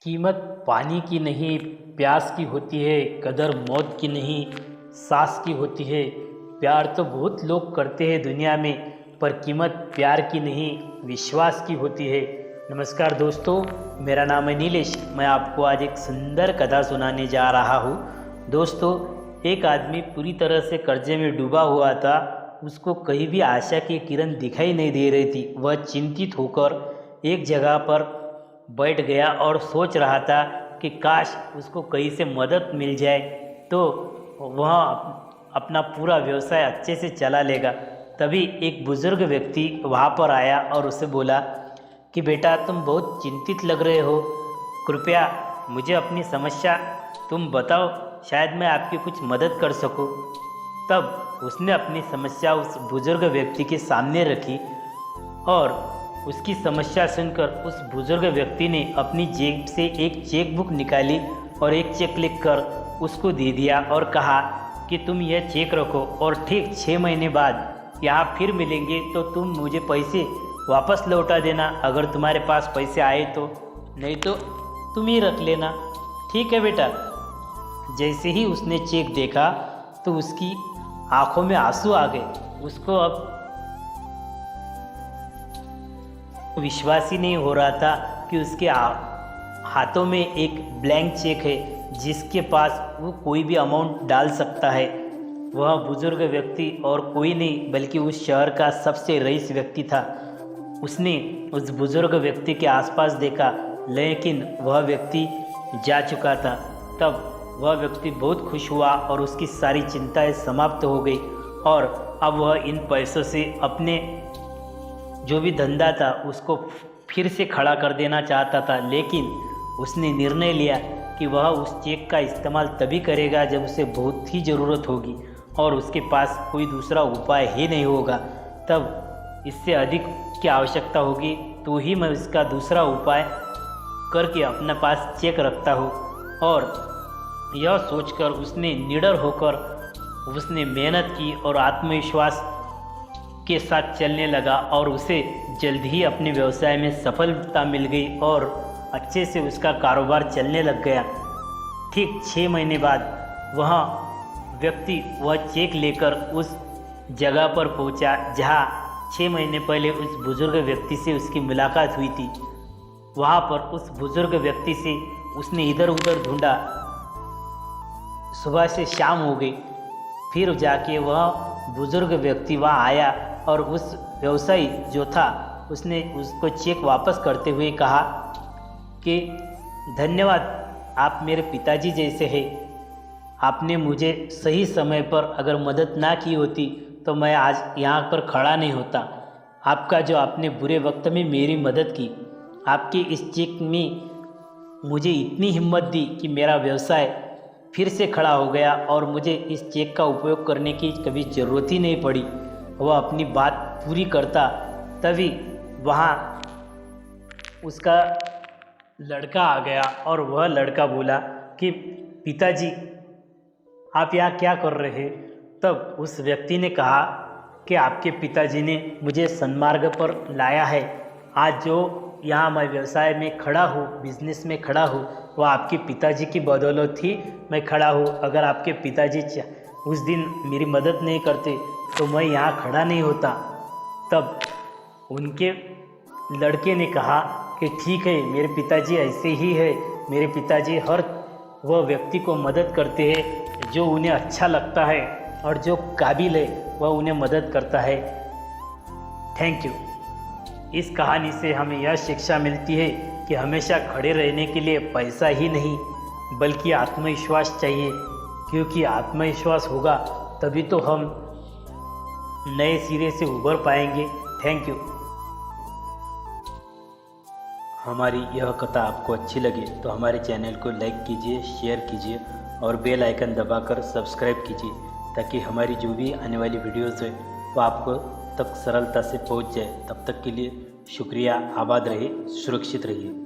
कीमत पानी की नहीं प्यास की होती है, कदर मौत की नहीं सांस की होती है। प्यार तो बहुत लोग करते हैं दुनिया में, पर कीमत प्यार की नहीं विश्वास की होती है। नमस्कार दोस्तों, मेरा नाम है नीलेश। मैं आपको आज एक सुंदर कथा सुनाने जा रहा हूँ। दोस्तों, एक आदमी पूरी तरह से कर्जे में डूबा हुआ था। उसको कहीं भी आशा की किरण दिखाई नहीं दे रही थी। वह चिंतित होकर एक जगह पर बैठ गया और सोच रहा था कि काश उसको कहीं से मदद मिल जाए तो वह अपना पूरा व्यवसाय अच्छे से चला लेगा। तभी एक बुज़ुर्ग व्यक्ति वहाँ पर आया और उसे बोला कि बेटा, तुम बहुत चिंतित लग रहे हो, कृपया मुझे अपनी समस्या तुम बताओ, शायद मैं आपकी कुछ मदद कर सकूं। तब उसने अपनी समस्या उस बुज़ुर्ग व्यक्ति के सामने रखी और उसकी समस्या सुनकर उस बुज़ुर्ग व्यक्ति ने अपनी जेब से एक चेक बुक निकाली और एक चेक लिखकर उसको दे दिया और कहा कि तुम यह चेक रखो और ठीक 6 महीने बाद यहाँ फिर मिलेंगे तो तुम मुझे पैसे वापस लौटा देना, अगर तुम्हारे पास पैसे आए तो, नहीं तो तुम ही रख लेना। ठीक है बेटा। जैसे ही उसने चेक देखा तो उसकी आंखों में आंसू आ गए। उसको अब विश्वास ही नहीं हो रहा था कि उसके हाथों में एक ब्लैंक चेक है जिसके पास वो कोई भी अमाउंट डाल सकता है। वह बुज़ुर्ग व्यक्ति और कोई नहीं बल्कि उस शहर का सबसे रईस व्यक्ति था। उसने उस बुज़ुर्ग व्यक्ति के आसपास देखा, लेकिन वह व्यक्ति जा चुका था। तब वह व्यक्ति बहुत खुश हुआ और उसकी सारी चिंताएं समाप्त हो गई और अब वह इन पैसों से अपने जो भी धंधा था उसको फिर से खड़ा कर देना चाहता था। लेकिन उसने निर्णय लिया कि वह उस चेक का इस्तेमाल तभी करेगा जब उसे बहुत ही ज़रूरत होगी और उसके पास कोई दूसरा उपाय ही नहीं होगा। तब इससे अधिक की आवश्यकता होगी तो ही मैं इसका दूसरा उपाय करके अपने पास चेक रखता हूँ। और यह सोचकर उसने निडर होकर उसने मेहनत की और आत्मविश्वास के साथ चलने लगा और उसे जल्द ही अपने व्यवसाय में सफलता मिल गई और अच्छे से उसका कारोबार चलने लग गया। ठीक 6 महीने बाद वह व्यक्ति वह चेक लेकर उस जगह पर पहुंचा जहां 6 महीने पहले उस बुज़ुर्ग व्यक्ति से उसकी मुलाकात हुई थी। वहां पर उस बुज़ुर्ग व्यक्ति से उसने इधर उधर ढूंढा। सुबह से शाम हो गई, फिर जाके वह बुज़ुर्ग व्यक्ति वहाँ आया और उस व्यवसायी जो था उसने उसको चेक वापस करते हुए कहा कि धन्यवाद, आप मेरे पिताजी जैसे हैं। आपने मुझे सही समय पर अगर मदद ना की होती तो मैं आज यहाँ पर खड़ा नहीं होता। आपका जो आपने बुरे वक्त में मेरी मदद की, आपके इस चेक में मुझे इतनी हिम्मत दी कि मेरा व्यवसाय फिर से खड़ा हो गया और मुझे इस चेक का उपयोग करने की कभी ज़रूरत ही नहीं पड़ी। वह अपनी बात पूरी करता तभी वहाँ उसका लड़का आ गया और वह लड़का बोला कि पिताजी, आप यहाँ क्या कर रहे हैं? तब उस व्यक्ति ने कहा कि आपके पिताजी ने मुझे सन्मार्ग पर लाया है। आज जो यहाँ मैं व्यवसाय में खड़ा हूँ, बिजनेस में खड़ा हूँ, वह आपके पिताजी की बदौलत ही मैं खड़ा हूँ। अगर आपके पिताजी उस दिन मेरी मदद नहीं करते तो मैं यहाँ खड़ा नहीं होता। तब उनके लड़के ने कहा कि ठीक है, मेरे पिताजी ऐसे ही है। मेरे पिताजी हर वह व्यक्ति को मदद करते हैं जो उन्हें अच्छा लगता है और जो काबिल है वह उन्हें मदद करता है। Thank you. इस कहानी से हमें यह शिक्षा मिलती है कि हमेशा खड़े रहने के लिए पैसा ही नहीं बल्कि आत्मविश्वास चाहिए, क्योंकि आत्मविश्वास होगा तभी तो हम नए सिरे से उभर पाएंगे। Thank you. हमारी यह कथा आपको अच्छी लगे तो हमारे चैनल को लाइक कीजिए, शेयर कीजिए और बेल आइकन दबाकर सब्सक्राइब कीजिए ताकि हमारी जो भी आने वाली वीडियोज़ है वो आपको तक सरलता से पहुंच जाए। तब तक के लिए शुक्रिया। आबाद रहिए, सुरक्षित रहिए।